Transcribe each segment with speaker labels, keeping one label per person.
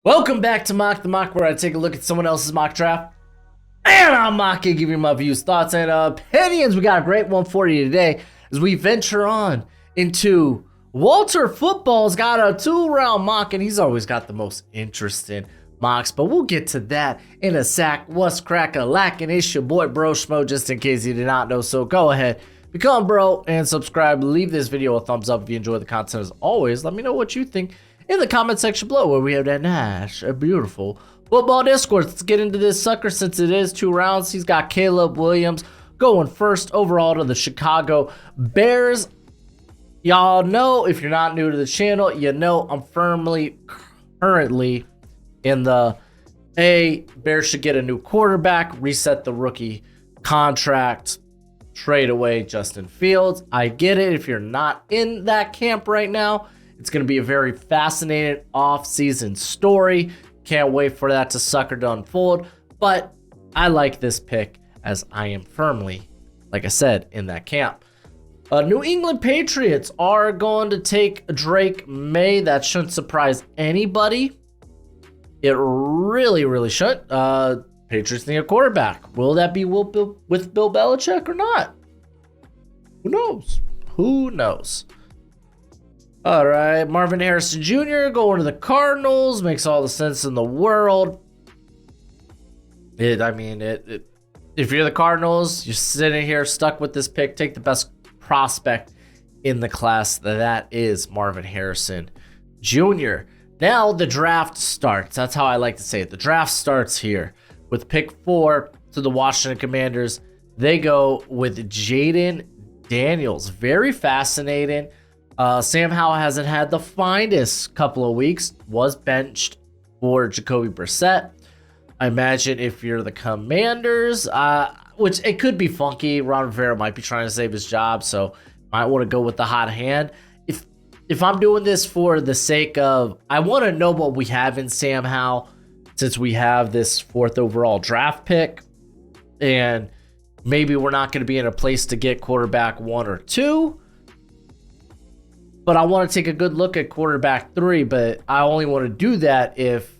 Speaker 1: Welcome back to Mock the Mock, where I take a look at someone else's mock draft. And I'm mocking, give you my views, thoughts, and opinions. We got a great one for you today as we venture on into Walter Football's got a 2-round mock, and he's always got the most interesting mocks, but we'll get to that in a sec. What's crack-a-lackin'? It's your boy Broshmo, just in case you did not know. So go ahead, become bro, and subscribe. Leave this video a thumbs up if you enjoy the content. As always, let me know what you think in the comment section below, where we have that nice, a beautiful football discourse. Let's get into this sucker since it is 2 rounds. He's got Caleb Williams going first overall to the Chicago Bears. Y'all know, if you're not new to the channel, you know I'm currently in the Bears should get a new quarterback, reset the rookie contract, trade away Justin Fields. I get it if you're not in that camp right now. It's going to be a very fascinating off-season story. Can't wait for that to sucker to unfold. But I like this pick as I am firmly, like I said, in that camp. New England Patriots are going to take Drake May. That shouldn't surprise anybody. It really shouldn't. Patriots need a quarterback. Will that be with Bill Belichick or not? Who knows? Who knows? All right, Marvin Harrison Jr. going to the Cardinals makes all the sense in the world. If you're the Cardinals, you're sitting here stuck with this pick. Take the best prospect in the class. That is Marvin Harrison Jr. Now the draft starts. That's how I like to say it. The draft starts here with pick 4 to the Washington Commanders. They go with Jaden Daniels. Very fascinating. Sam Howell hasn't had the finest couple of weeks, was benched for Jacoby Brissett. I imagine if you're the Commanders, which it could be funky, Ron Rivera might be trying to save his job, so might want to go with the hot hand. If I'm doing this for the sake of, I want to know what we have in Sam Howell, since we have this 4th overall draft pick, and maybe we're not going to be in a place to get quarterback 1 or 2. But I want to take a good look at quarterback 3, but I only want to do that if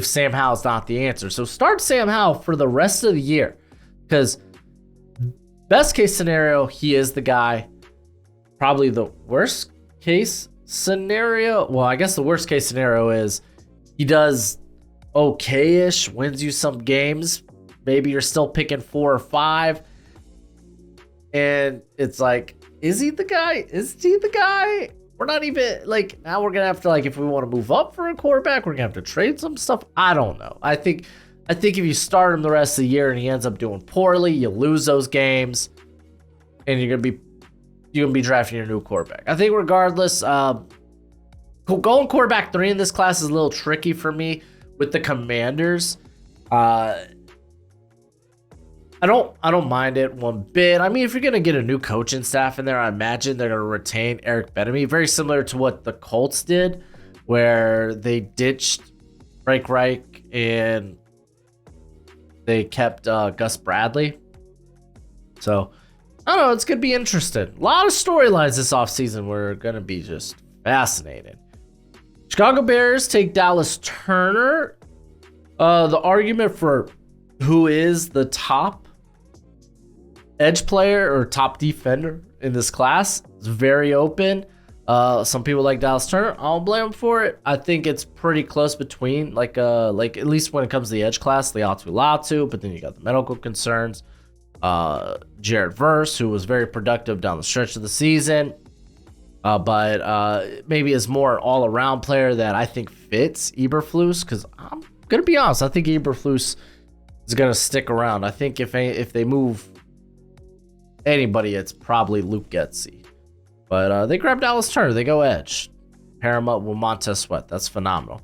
Speaker 1: Sam Howell's not the answer. So start Sam Howell for the rest of the year, because best case scenario, he is the guy. Probably the worst case scenario, well, I guess the worst case scenario is he does okay-ish, wins you some games. Maybe you're still picking 4 or 5, and it's like, is he the guy? Is he the guy? We're not even, now we're going to have to, if we want to move up for a quarterback, we're going to have to trade some stuff. I don't know. I think if you start him the rest of the year and he ends up doing poorly, you lose those games, and you're going to be drafting your new quarterback. I think regardless, going quarterback 3 in this class is a little tricky for me with the Commanders. I don't mind it one bit. I mean, if you're going to get a new coaching staff in there, I imagine they're going to retain Eric Bieniemy. Very similar to what the Colts did, where they ditched Frank Reich and they kept Gus Bradley. So, I don't know. It's going to be interesting. A lot of storylines this offseason were going to be just fascinating. Chicago Bears take Dallas Turner. The argument for who is the top edge player or top defender in this class is very open. Some people like Dallas Turner. I don't blame them for it. I think it's pretty close between, at least when it comes to the edge class, Latu, but then you got the medical concerns. Jared Verse, who was very productive down the stretch of the season, but maybe is more all-around player that I think fits Eberflus, because I'm going to be honest, I think Eberflus is going to stick around. I think if they move anybody, it's probably Luke Getsy. But they grab Dallas Turner. They go edge. Pair him up with Montez Sweat. That's phenomenal.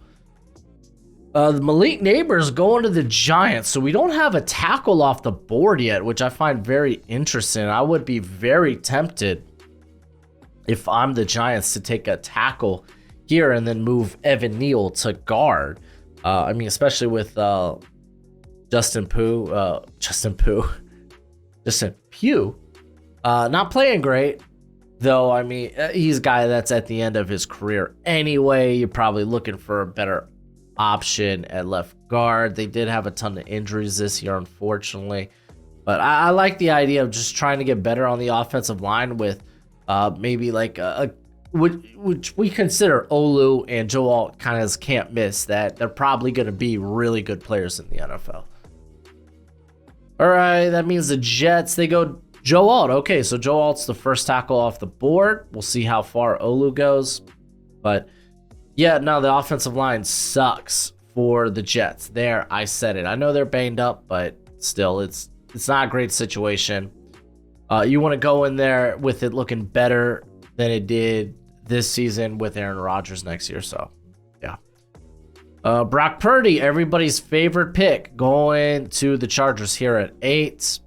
Speaker 1: The Malik Neighbors going to the Giants. So we don't have a tackle off the board yet, which I find very interesting. I would be very tempted, if I'm the Giants, to take a tackle here and then move Evan Neal to guard. Especially with Justin Pugh, not playing great, though. He's a guy that's at the end of his career anyway. You're probably looking for a better option at left guard. They did have a ton of injuries this year, unfortunately. But I like the idea of just trying to get better on the offensive line with maybe like which we consider Olu and Joe Alt kind of as can't miss, that they're probably going to be really good players in the NFL. All right, that means the Jets, they go Joe Alt. Okay, so Joe Alt's the first tackle off the board. We'll see how far Olu goes. But yeah, no, the offensive line sucks for the Jets. There, I said it. I know they're banged up, but still, it's not a great situation. You want to go in there with it looking better than it did this season with Aaron Rodgers next year. So, yeah. Brock Purdy, everybody's favorite pick, going to the Chargers here at 8.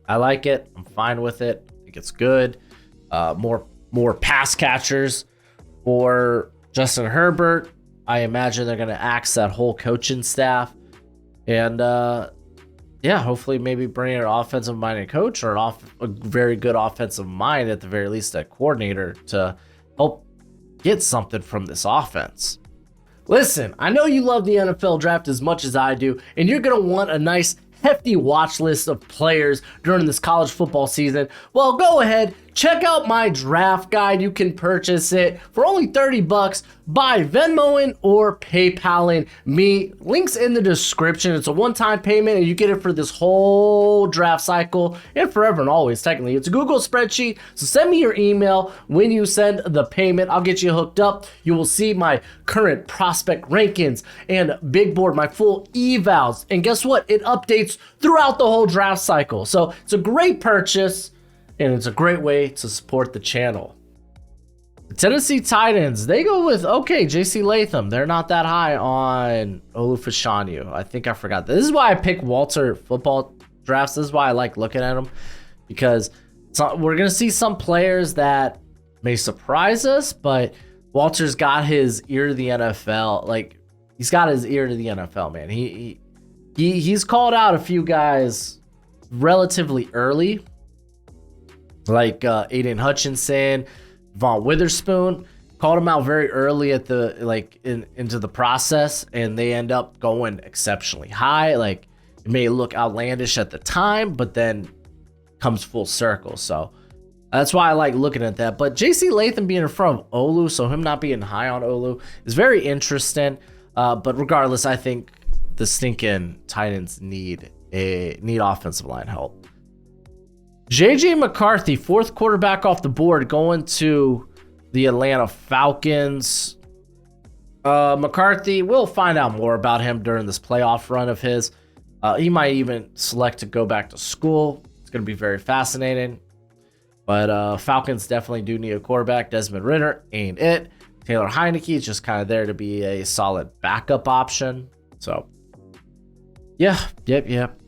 Speaker 1: I like it. I'm fine with it. I think it's good. More pass catchers for Justin Herbert. I imagine they're going to axe that whole coaching staff. And, yeah, hopefully maybe bring an offensive-minded coach or a very good offensive mind, at the very least, a coordinator, to help get something from this offense. Listen, I know you love the NFL draft as much as I do, and you're going to want a nice, hefty watch list of players during this college football season. Well, go ahead, check out my draft guide. You can purchase it for only $30 by Venmoing or PayPaling me. Links in the description. It's a one-time payment, and you get it for this whole draft cycle and forever and always. Technically, it's a Google spreadsheet, so send me your email when you send the payment. I'll get you hooked up. You will see my current prospect rankings and big board, my full evals, and guess what? It updates throughout the whole draft cycle. So it's a great purchase, and it's a great way to support the channel. The Tennessee Titans, they go with, okay, J.C. Latham. They're not that high on Olu Fashanu. I think I forgot. This is why I pick Walter football drafts. This is why I like looking at them, because we're going to see some players that may surprise us, but Walter's got his ear to the NFL. Like, he's got his ear to the NFL, man. He's called out a few guys relatively early, like Aiden Hutchinson, Von Witherspoon. Called him out very early at the into the process, and they end up going exceptionally high. Like, it may look outlandish at the time, but then comes full circle. So that's why I like looking at that. But J.C. Latham being in front of Olu, so him not being high on Olu, is very interesting. But regardless, I think the stinking Titans need offensive line help. JJ McCarthy, 4th quarterback off the board, going to the Atlanta Falcons. McCarthy, we'll find out more about him during this playoff run of his. He might even select to go back to school. It's going to be very fascinating. But Falcons definitely do need a quarterback. Desmond Ridder ain't it. Taylor Heineke is just kind of there to be a solid backup option. So, yeah.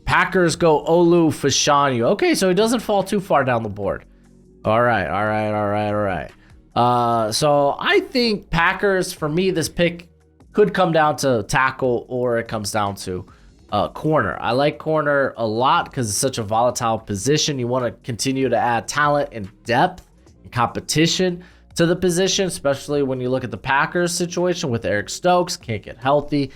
Speaker 1: Packers go Olu Fashanu. Okay, so he doesn't fall too far down the board. All right. So I think Packers, for me, this pick could come down to tackle, or it comes down to corner. I like corner a lot because it's such a volatile position. You want to continue to add talent and depth and competition to the position, especially when you look at the Packers situation with Eric Stokes, can't get healthy.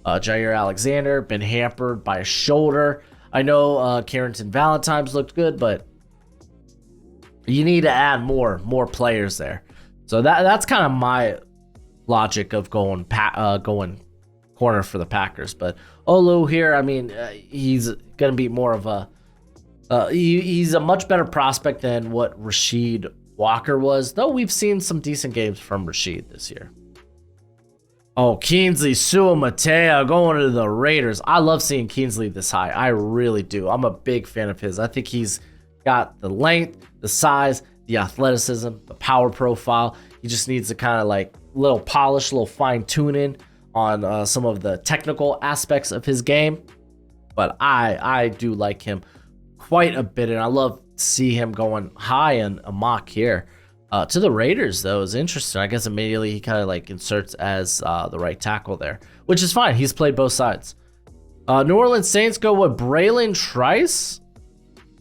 Speaker 1: Jair Alexander been hampered by a shoulder. I know Carrington Valentine's looked good, but you need to add more players there. So that's kind of my logic of going corner for the Packers. But Olu here, I mean, he's going to be more of a he's a much better prospect than what Rashid Walker was, though we've seen some decent games from Rashid this year. Oh, Kingsley Suamataia going to the Raiders. I love seeing Kingsley this high. I really do. I'm a big fan of his. I think he's got the length, the size, the athleticism, the power profile. He just needs to kind of like little polish, little fine tuning on some of the technical aspects of his game. But I do like him quite a bit, and I love to see him going high in a mock here. To the Raiders, though, is interesting. I guess immediately he kind of like inserts as the right tackle there, which is fine. He's played both sides. New Orleans Saints go with Braylon Trice.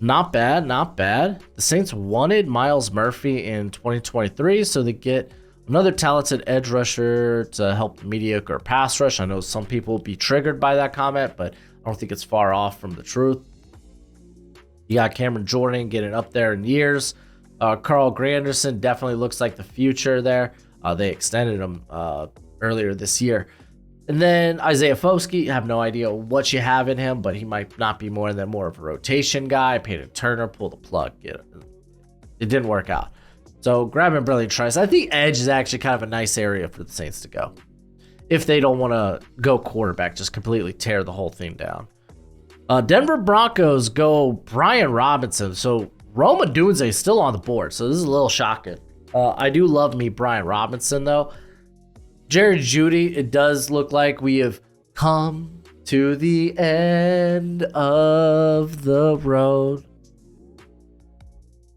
Speaker 1: Not bad. The Saints wanted Miles Murphy in 2023, so they get Another talented edge rusher to help the mediocre pass rush. I know some people will be triggered by that comment, but I don't think it's far off from the truth. You got Cameron Jordan getting up there in years. Carl Granderson definitely looks like the future there. They extended him earlier this year. And then Isaiah Foskey, I have no idea what you have in him, but he might not be more of a rotation guy. Peyton Turner, pull the plug. It didn't work out. So grabbing Brilliant Trice. I think edge is actually kind of a nice area for the Saints to go. If they don't want to go quarterback, just completely tear the whole thing down. Denver Broncos go Brian Robinson. So Roma Dunze is still on the board. So this is a little shocking. I do love me Brian Robinson, though. Jerry Jeudy, it does look like we have come to the end of the road.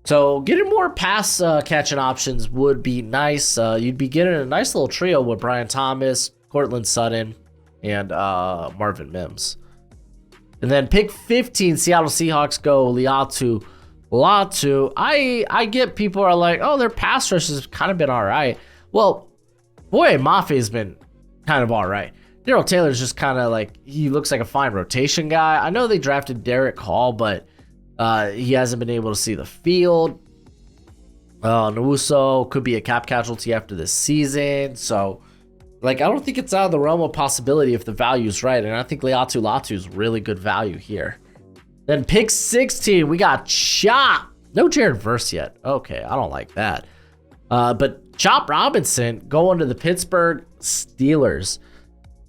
Speaker 1: So getting more pass catching options would be nice. You'd be getting a nice little trio with Brian Thomas, Cortland Sutton, and Marvin Mims. And then pick 15, Seattle Seahawks go Liatu Latu. I get people are like, oh, their pass rush has kind of been all right. Well, boy, Maffe's been kind of all right. Darrell Taylor's just kind of like, he looks like a fine rotation guy. I know they drafted Derek Hall, but he hasn't been able to see the field. Nwuso could be a cap casualty after this season. So, like, I don't think it's out of the realm of possibility if the value's right. And I think Liatu Latu is really good value here. Then pick 16, we got Chop. No Jared Verse yet. Okay, I don't like that. But Chop Robinson going to the Pittsburgh Steelers.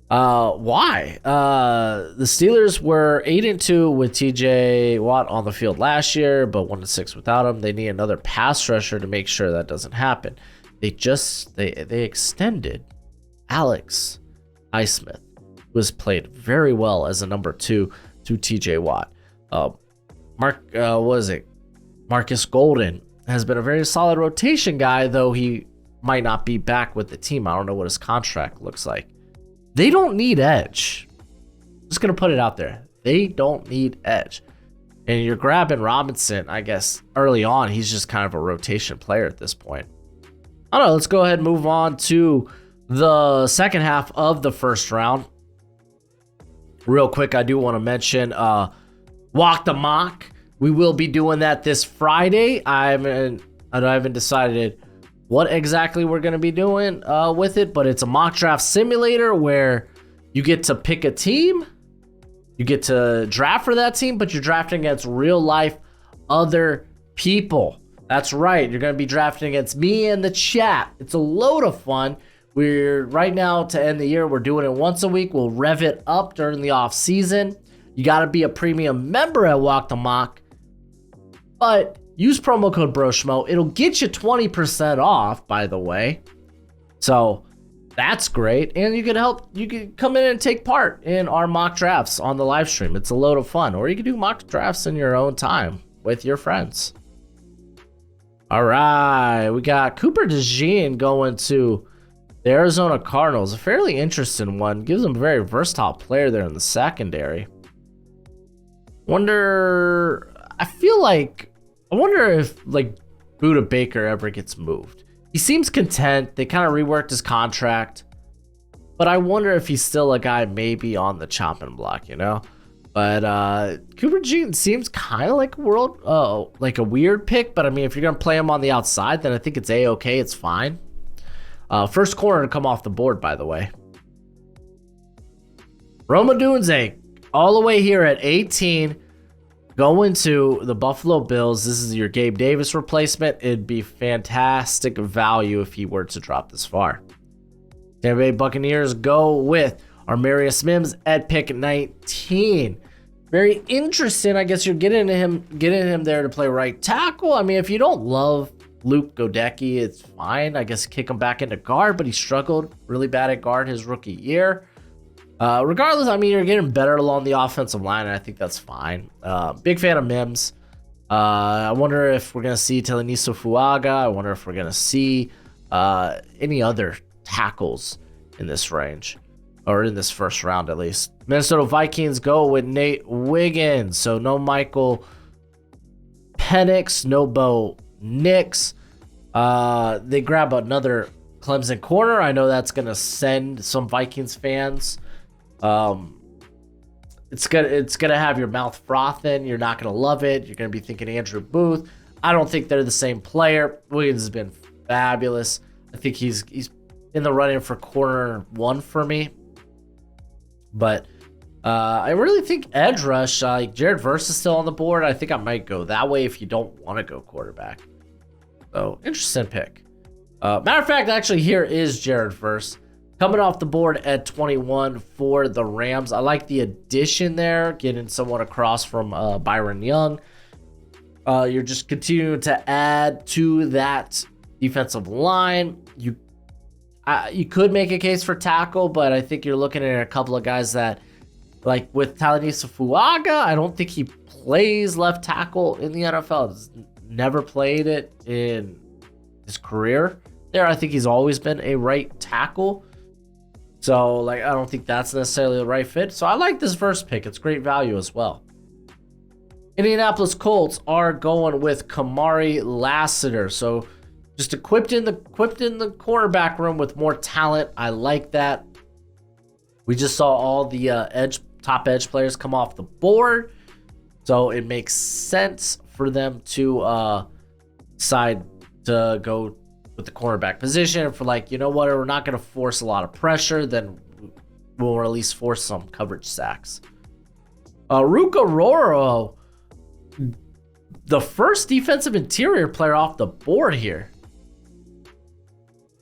Speaker 1: Why? The Steelers were 8-2 with TJ Watt on the field last year, but 1-6 without him. They need another pass rusher to make sure that doesn't happen. They extended Alex Highsmith, who has played very well as a number 2 to TJ Watt. Marcus Golden has been a very solid rotation guy, though he might not be back with the team. I don't know what his contract looks like. They don't need edge. Just going to put it out there. They don't need edge. And you're grabbing Robinson, I guess, early on. He's just kind of a rotation player at this point. I don't know. Let's go ahead and move on to the second half of the first round. Real quick, I do want to mention Walk the Mock. We will be doing that this Friday. I haven't decided what exactly we're going to be doing with it, but it's a mock draft simulator where you get to pick a team, you get to draft for that team, but you're drafting against real life other people. That's right, you're going to be drafting against me and the chat. It's a load of fun. We're right now to end the year, we're doing it once a week. We'll rev it up during the off season. You got to be a premium member at Walk the Mock, but use promo code Broshmo. It'll get you 20% off, by the way. So that's great. And you can come in and take part in our mock drafts on the live stream. It's a load of fun. Or you can do mock drafts in your own time with your friends. All right. We got Cooper DeJean going to the Arizona Cardinals. A fairly interesting one. Gives them a very versatile player there in the secondary. I wonder if, like, Buda Baker ever gets moved. He seems content. They kind of reworked his contract. But I wonder if he's still a guy maybe on the chopping block, you know? But Cooper Jean seems kind of like a weird pick. But, I mean, if you're going to play him on the outside, then I think it's A-okay. It's fine. First corner to come off the board, by the way. Roma Dunze, all the way here at 18. Going to the Buffalo Bills. This is your Gabe Davis replacement. It'd be fantastic value if he were to drop this far. Tampa Bay Buccaneers go with Armarius Mims at pick 19. Very interesting. I guess you're getting him there to play right tackle. I mean, if you don't love Luke Godecki, it's fine. I guess kick him back into guard, but he struggled really bad at guard his rookie year. Regardless, I mean, you're getting better along the offensive line, and I think that's fine. Big fan of Mims. I wonder if we're going to see Teleniso Fuaga. I wonder if we're going to see any other tackles in this range, or in this first round at least. Minnesota Vikings go with Nate Wiggins. So no Michael Penix, no Bo Nix. They grab another Clemson corner. I know that's gonna send some Vikings fans. It's gonna have your mouth frothing. You're not gonna love it. You're gonna be thinking Andrew Booth. I don't think they're the same player. Williams has been fabulous. I think he's in the running for corner one for me. But I really think edge rush, like Jared Verse is still on the board. I think I might go that way if you don't want to go quarterback. So interesting pick. Matter of fact, actually here is Jared Verse coming off the board at 21 for the Rams. I like the addition there, getting someone across from Byron Young. You're just continuing to add to that defensive line. You could make a case for tackle, but I think you're looking at a couple of guys that, like with Talanisa Fuaga, I don't think he plays left tackle in the NFL. He's never played it in his career there. I think he's always been a right tackle. So, like, I don't think that's necessarily the right fit. So I like this first pick. It's great value as well. Indianapolis Colts are going with Kamari Lassiter. So just equipped in the cornerback room with more talent. I like that. We just saw all the top edge players come off the board. So it makes sense for them to decide to go with the cornerback position for, like, you know what, we're not going to force a lot of pressure, then we'll at least force some coverage sacks. Ruka Roro, the first defensive interior player off the board here.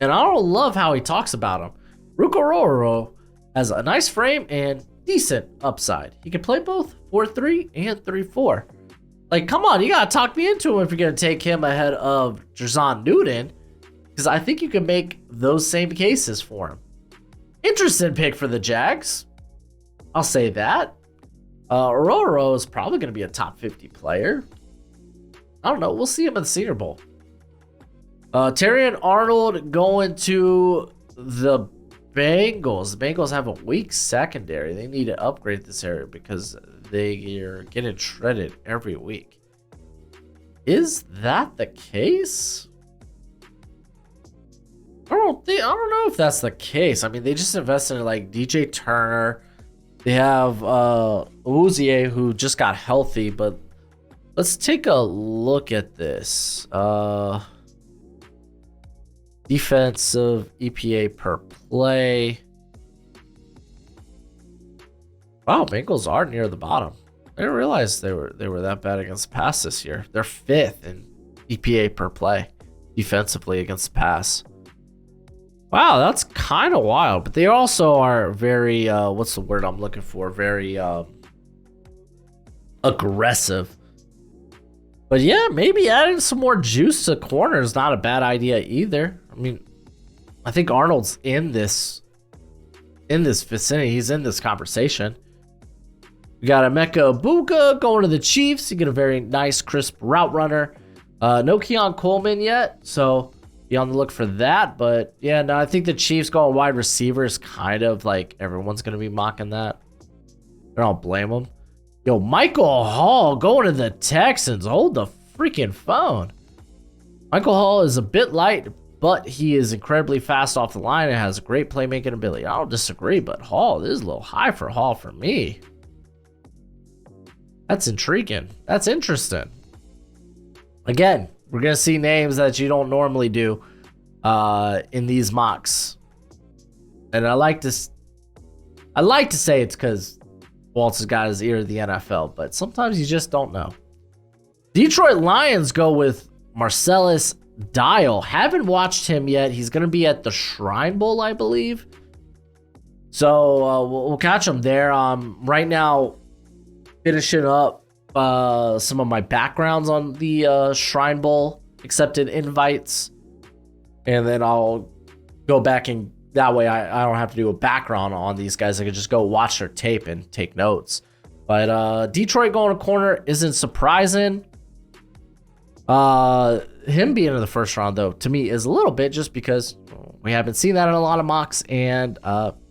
Speaker 1: And I don't love how he talks about him. Ruka Roro has a nice frame and decent upside. He can play both 4-3 and 3-4. Like, come on, you got to talk me into him if you're going to take him ahead of Jerzon Newton, because I think you can make those same cases for him. Interesting pick for the Jags. I'll say that. Roro is probably going to be a top 50 player. I don't know. We'll see him in the Senior Bowl. Terrion Arnold going to the Bengals. The Bengals have a weak secondary. They need to upgrade this area because they are getting shredded every week. Is that the case? I don't know if that's the case. I mean, they just invested in, like, DJ Turner. They have Uzier, who just got healthy, but let's take a look at this. Defensive EPA per play. Wow, Bengals are near the bottom. I didn't realize they were that bad against the pass this year. They're 5th in EPA per play defensively against the pass. Wow, that's kind of wild. But they also are very, what's the word I'm looking for? Very aggressive. But yeah, maybe adding some more juice to corner is not a bad idea either. I mean, I think Arnold's in this vicinity. He's in this conversation. We got Emeka Ibuka going to the Chiefs. You get a very nice, crisp route runner. No Keon Coleman yet, so be on the look for that. But yeah, no, I think the Chiefs going wide receiver is kind of like everyone's going to be mocking that. I don't blame them. Yo, Michael Hall going to the Texans. Hold the freaking phone. Michael Hall is a bit light, but he is incredibly fast off the line and has great playmaking ability. I don't disagree, but Hall, this is a little high for Hall for me. That's intriguing. That's interesting. Again, we're going to see names that you don't normally do in these mocks. And I like to say it's because Waltz has got his ear to the NFL, but sometimes you just don't know. Detroit Lions go with Marcellus Dial. Haven't watched him yet. He's going to be at the Shrine Bowl, I believe. So we'll catch him there. Right now, finishing up some of my backgrounds on the Shrine Bowl accepted invites. And then I'll go back, and that way I don't have to do a background on these guys. I can just go watch their tape and take notes. But Detroit going to corner isn't surprising. Him being in the first round, though, to me is a little bit, just because we haven't seen that in a lot of mocks, and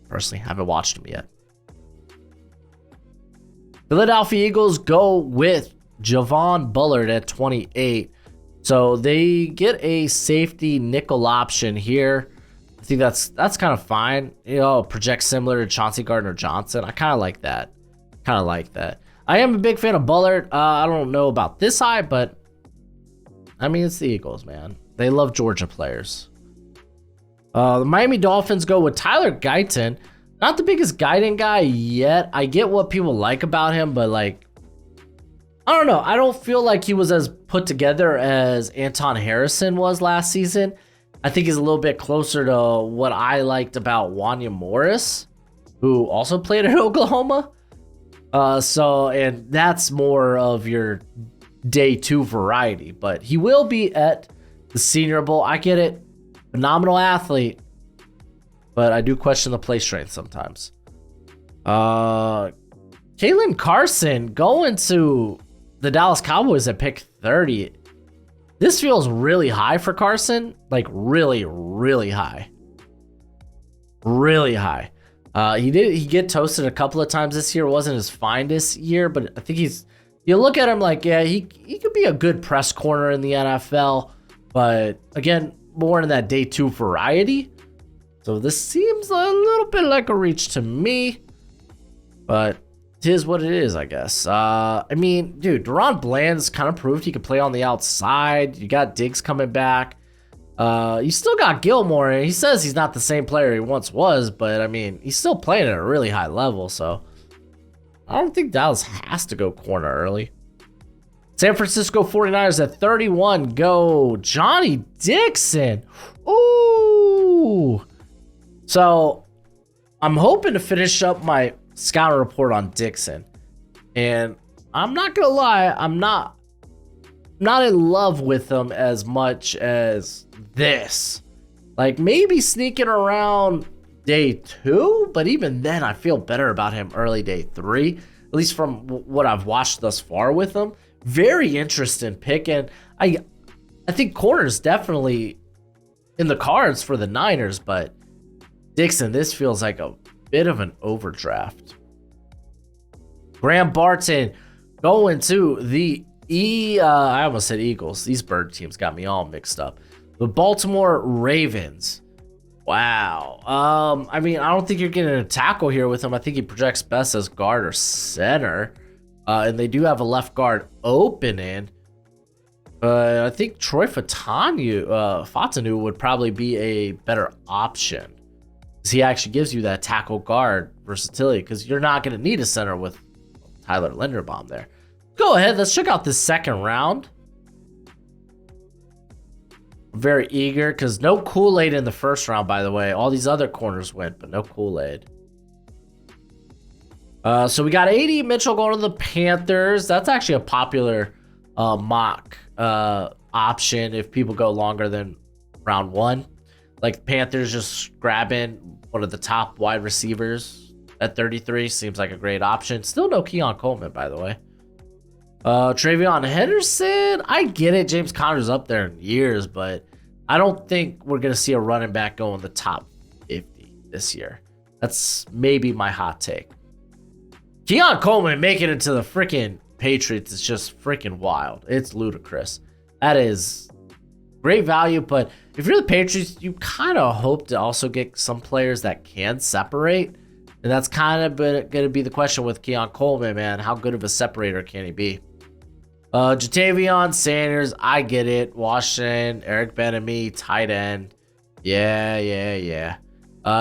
Speaker 1: personally haven't watched him yet. Philadelphia Eagles go with Javon Bullard at 28. So they get a safety nickel option here. think that's kind of fine. You know, project similar to Chauncey Gardner-Johnson. I kind of like that. I am a big fan of Bullard. I don't know about this high, but I mean, it's the Eagles, man. They love Georgia players. The Miami Dolphins go with Tyler Guyton. Not the biggest Guyton guy yet. I get what people like about him, but like, I don't know. I don't feel like he was as put together as Anton Harrison was last season. I think he's a little bit closer to what I liked about Wanya Morris, who also played at Oklahoma. And that's more of your day 2 variety, but he will be at the Senior Bowl. I get it. Phenomenal athlete, but I do question the play strength sometimes. Kalen Carson going to the Dallas Cowboys at pick 30. This feels really high for Carson, like really, really high. Really high. He get toasted a couple of times this year. It wasn't his finest year, but I think you look at him like, yeah, he could be a good press corner in the NFL, but again, more in that day 2 variety. So this seems a little bit like a reach to me, but it is what it is, I guess. I mean, dude, Deron Bland's kind of proved he could play on the outside. You got Diggs coming back. You still got Gilmore, and he says he's not the same player he once was, but I mean, he's still playing at a really high level, so I don't think Dallas has to go corner early. San Francisco 49ers at 31 go Johnny Dixon. Ooh. So I'm hoping to finish up my scouting report on Dixon. And I'm not going to lie, I'm not in love with him as much as this. Like maybe sneaking around day 2, but even then I feel better about him early day 3, at least from what I've watched thus far with him. Very interesting pick, and I think corner's definitely in the cards for the Niners, but Dixon, this feels like a bit of an overdraft. Graham Barton going to the I almost said Eagles. These bird teams got me all mixed up. The Baltimore Ravens. Wow. I mean, I don't think you're getting a tackle here with him. I think he projects best as guard or center. And they do have a left guard opening. I think Troy Fatanu would probably be a better option, because he actually gives you that tackle guard versatility, because you're not going to need a center with Tyler Linderbaum there. Go ahead. Let's check out this second round. I'm very eager, because no Kool-Aid in the first round, by the way. All these other corners went, but no Kool-Aid. So we got AD Mitchell going to the Panthers. That's actually a popular mock option if people go longer than round 1. Like Panthers just grabbing one of the top wide receivers at 33 seems like a great option. Still no Keon Coleman, by the way. Travion Henderson, I get it. James Conner's up there in years, but I don't think we're going to see a running back go in the top 50 this year. That's maybe my hot take. Keon Coleman making it to the freaking Patriots is just freaking wild. It's ludicrous. That is great value, but if you're the Patriots, you kind of hope to also get some players that can separate. And that's kind of going to be the question with Keon Coleman, man. How good of a separator can he be? Jatavion Sanders, I get it. Washington, Eric Ben-Ami, tight end. Yeah.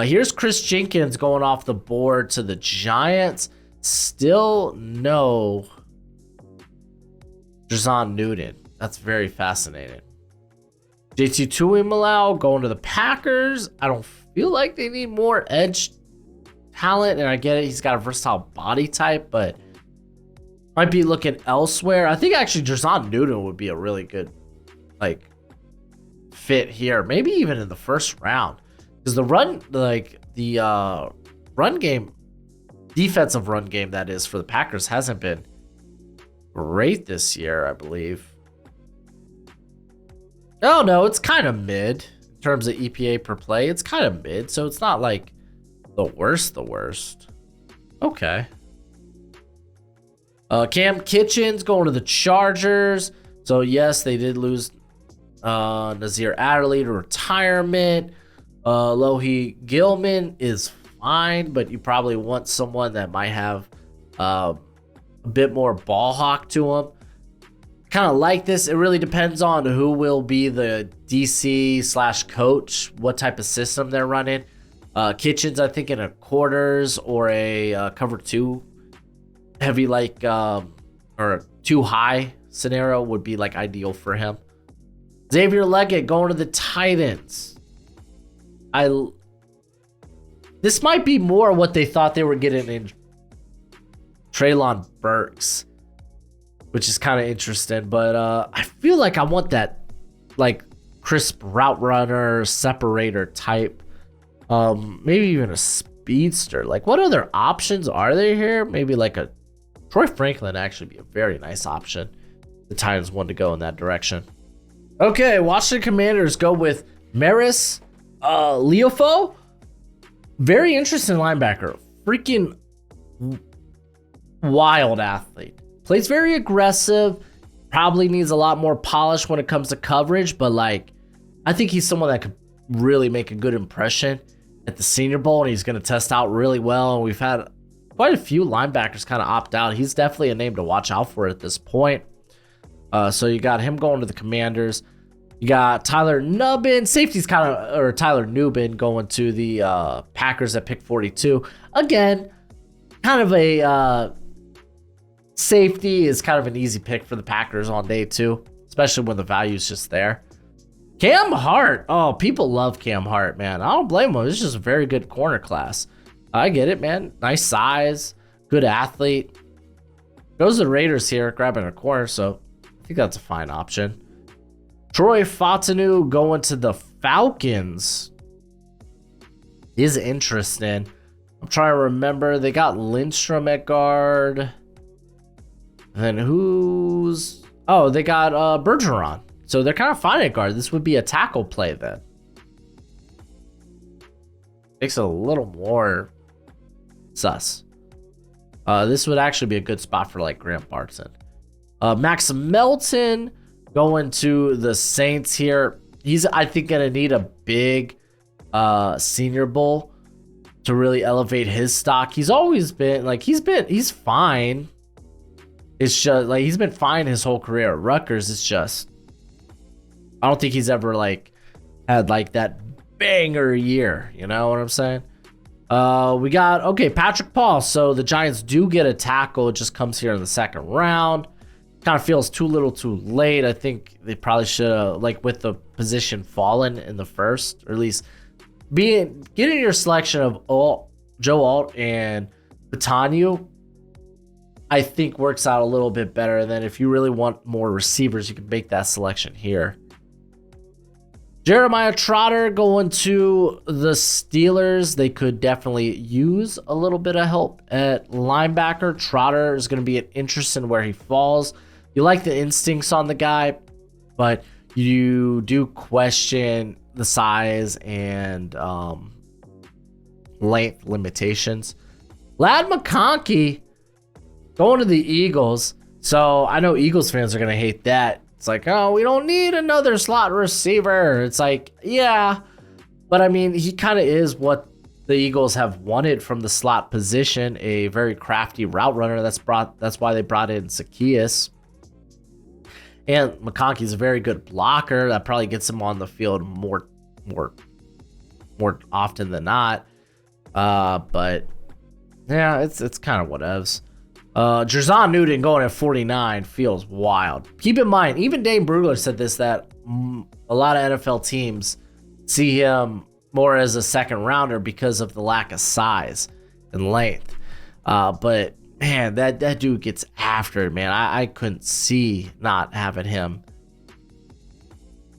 Speaker 1: Here's Chris Jenkins going off the board to the Giants. Still no Jazon Newton. That's very fascinating. JT Tuimoloau going to the Packers. I don't feel like they need more edge talent, and I get it. He's got a versatile body type, but might be looking elsewhere. I think actually Jazon Newton would be a really good fit here. Maybe even in the first round, because the run game. Defensive run game, that is, for the Packers hasn't been great this year, I believe. Oh, no, it's kind of mid in terms of EPA per play. It's kind of mid, so it's not like the worst. Okay. Cam Kitchens going to the Chargers. So, yes, they did lose Nazir Adderley to retirement. Lohi Gilman is fine, but you probably want someone that might have a bit more ball hawk to him. Kind of like this. It really depends on who will be the DC slash coach, what type of system they're running. Kitchens, I think in a quarters or a cover two heavy, like or too high scenario would be like ideal for him. Xavier Leggett going to the Titans. This might be more what they thought they were getting in Treylon Burks, which is kind of interesting, but I feel like I want that like crisp route runner, separator type, maybe even a speedster. Like, what other options are there here? Maybe like a Troy Franklin actually be a very nice option. The Titans want to go in that direction. Okay, Washington Commanders go with Maris Leofo. Very interesting linebacker. Freaking wild athlete. Plays very aggressive. Probably needs a lot more polish when it comes to coverage, but like, I think he's someone that could really make a good impression at the Senior Bowl, and he's going to test out really well. And we've had quite a few linebackers kind of opt out. He's definitely a name to watch out for at this point. So you got him going to the Commanders. You got Tyler Nubin, safety's kind of, or Tyler Nubin going to the Packers at pick 42. Again, kind of a safety is kind of an easy pick for the Packers on day two, especially when the value's just there. Cam Hart. Oh, people love Cam Hart, man. I don't blame him. It's just a very good corner class. I get it, man. Nice size, good athlete. Goes to the Raiders here, grabbing a corner, so I think that's a fine option. Troy Fautanu going to the Falcons is interesting. I'm trying to remember. They got Lindstrom at guard. And then who's... Oh, they got Bergeron. So they're kind of fine at guard. This would be a tackle play then. Makes it a little more sus. This would actually be a good spot for like Grant Barton. Max Melton going to the Saints here. He's, I think, going to need a big Senior Bowl to really elevate his stock. He's always been like, he's fine. It's just like, he's been fine his whole career at Rutgers. It's just, I don't think he's ever like had like that banger year. You know what I'm saying? We got, okay, Patrick Paul. So the Giants do get a tackle. It just comes here in the second round. Kind of feels too little too late. I think they probably should have, like, with the position fallen in the first, or at least getting your selection of Joe Alt and Batanyu, I think works out a little bit better than if you really want more receivers, you can make that selection here. Jeremiah Trotter going to the Steelers. They could definitely use a little bit of help at linebacker. Trotter is going to be interesting where he falls. You like the instincts on the guy, but you do question the size and length limitations. Ladd McConkey going to the Eagles. So I know Eagles fans are going to hate that. It's like, oh, we don't need another slot receiver. It's like, yeah. But I mean, he kind of is what the Eagles have wanted from the slot position, a very crafty route runner. That's why they brought in Zacchaeus. And McConkey's a very good blocker. That probably gets him on the field more often than not. But yeah, it's kind of whatevs. Jerzon Newton going at 49 feels wild. Keep in mind, even Dane Brugler said this, that a lot of NFL teams see him more as a second rounder because of the lack of size and length. But man, that dude gets after it, man. I couldn't see not having him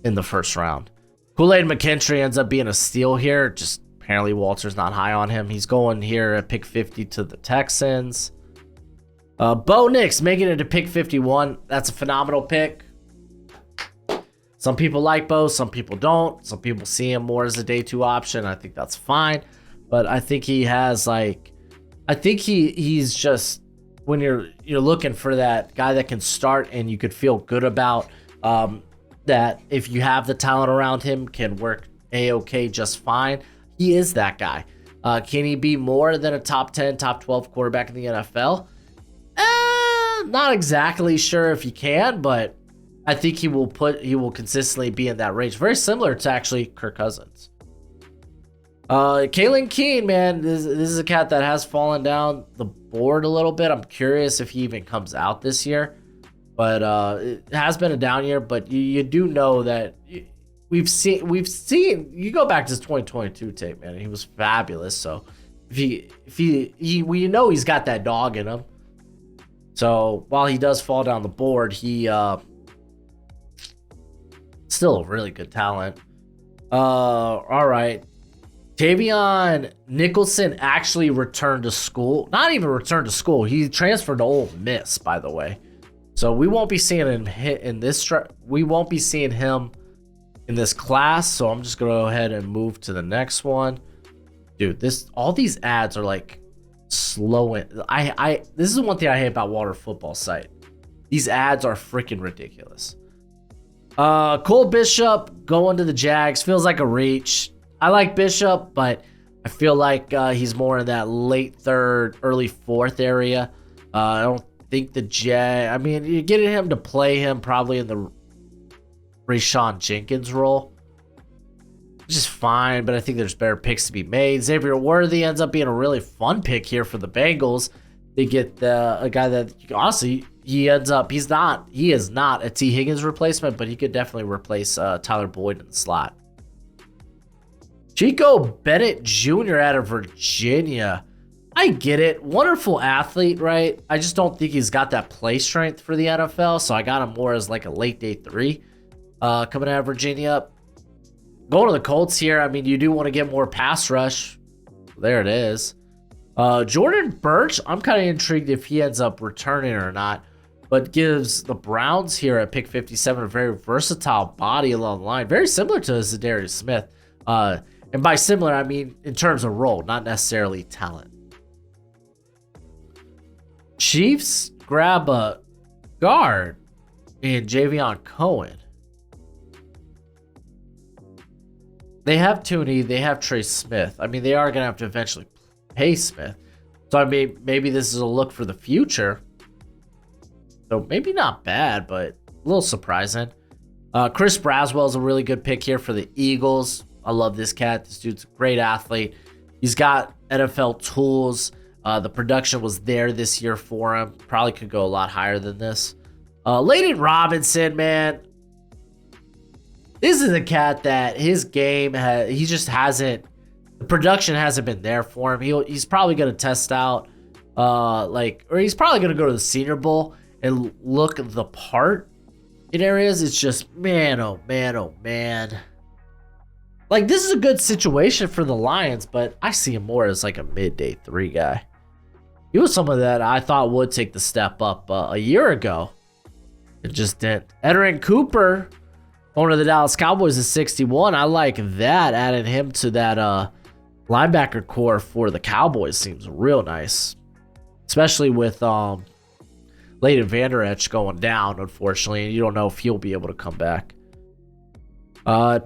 Speaker 1: in the first round. Kool-Aid McKinstry ends up being a steal here. Just apparently Walter's not high on him. He's going here at pick 50 to the Texans. Bo Nix making it to pick 51. That's a phenomenal pick. Some people like Bo, some people don't. Some people see him more as a day two option. I think that's fine. But I think he has like, I think he's just, when you're looking for that guy that can start and you could feel good about, that if you have the talent around him, can work a-okay, just fine. He is that guy. Can he be more than a top 10, top 12 quarterback in the NFL? Not exactly sure if he can, but I think he will consistently be in that range. Very similar to actually Kirk Cousins. Kalen Keene, man, this is a cat that has fallen down the board a little bit. I'm curious if he even comes out this year, but it has been a down year. But you do know that we've seen. You go back to his 2022 tape, man. He was fabulous. So we know he's got that dog in him. So while he does fall down the board, he still a really good talent. All right. Tavion Nicholson actually returned to school. Not even returned to school. He transferred to Ole Miss, by the way. So we won't be seeing him in this. We won't be seeing him in this class. So I'm just gonna go ahead and move to the next one, dude. All these ads are like slowing. This is the one thing I hate about Water Football site. These ads are freaking ridiculous. Cole Bishop going to the Jags feels like a reach. I like Bishop, but I feel like he's more in that late third, early fourth area. I don't think I mean, you're getting him to play him probably in the Rashawn Jenkins role, which is fine, but I think there's better picks to be made. Xavier Worthy ends up being a really fun pick here for the Bengals. They get a guy that honestly he is not a T. Higgins replacement, but he could definitely replace Tyler Boyd in the slot. Chico Bennett Jr. out of Virginia. I get it. Wonderful athlete, right? I just don't think he's got that play strength for the NFL, so I got him more as like a late day 3 coming out of Virginia. Going to the Colts here, I mean, you do want to get more pass rush. There it is. Jordan Birch, I'm kind of intrigued if he ends up returning or not, but gives the Browns here at pick 57 a very versatile body along the line, very similar to Zadarius Smith. And by similar, I mean in terms of role, not necessarily talent. Chiefs grab a guard in Javion Cohen. They have Tooney. They have Trey Smith. I mean, they are going to have to eventually pay Smith. So, I mean, maybe this is a look for the future. So, maybe not bad, but a little surprising. Chris Braswell is a really good pick here for the Eagles. I love this cat. This dude's a great athlete. He's got NFL tools. The production was there this year for him. Probably could go a lot higher than this. Layden Robinson, man. This is a cat that his game, he just hasn't, the production hasn't been there for him. He's probably going to test out, or he's probably going to go to the Senior Bowl and look the part in areas. It's just, man, oh, man, oh, man. Like, this is a good situation for the Lions, but I see him more as like a mid-day 3 guy. He was someone that I thought would take the step up a year ago. It just didn't. Edgerrin Cooper, owner of the Dallas Cowboys, is 61. I like that. Adding him to that linebacker core for the Cowboys seems real nice. Especially with Leighton Vander Esch going down, unfortunately. And you don't know if he'll be able to come back.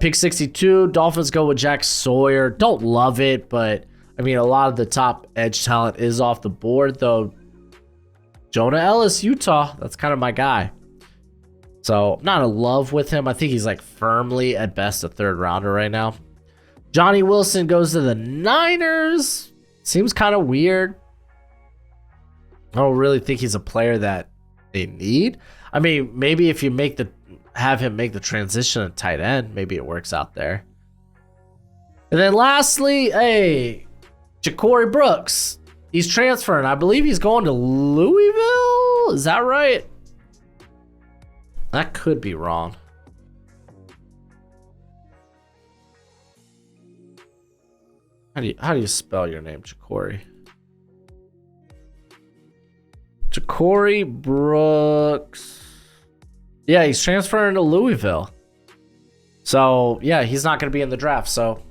Speaker 1: Pick 62, Dolphins go with Jack Sawyer. Don't love it, but I mean, a lot of the top edge talent is off the board, though. Jonah Ellis, Utah, that's kind of my guy. So, I'm not in love with him. I think he's like firmly at best a 3rd rounder right now. Johnny Wilson goes to the Niners. Seems kind of weird. I don't really think he's a player that they need. I mean, maybe if you have him make the transition at tight end, maybe it works out there. And then lastly, Ja'Cory Brooks. He's transferring. I believe he's going to Louisville. Is that right? That could be wrong. How do you spell your name, Ja'Cory? Ja'Cory Brooks. Yeah, he's transferring to Louisville. So, yeah, he's not going to be in the draft. So,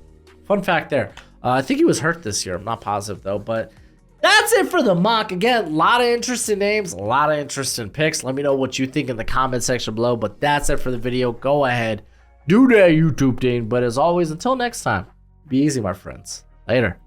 Speaker 1: fun fact there. I think he was hurt this year. I'm not positive, though. But that's it for the mock. Again, a lot of interesting names, a lot of interesting picks. Let me know what you think in the comment section below. But that's it for the video. Go ahead, do that YouTube thing. But as always, until next time, be easy, my friends. Later.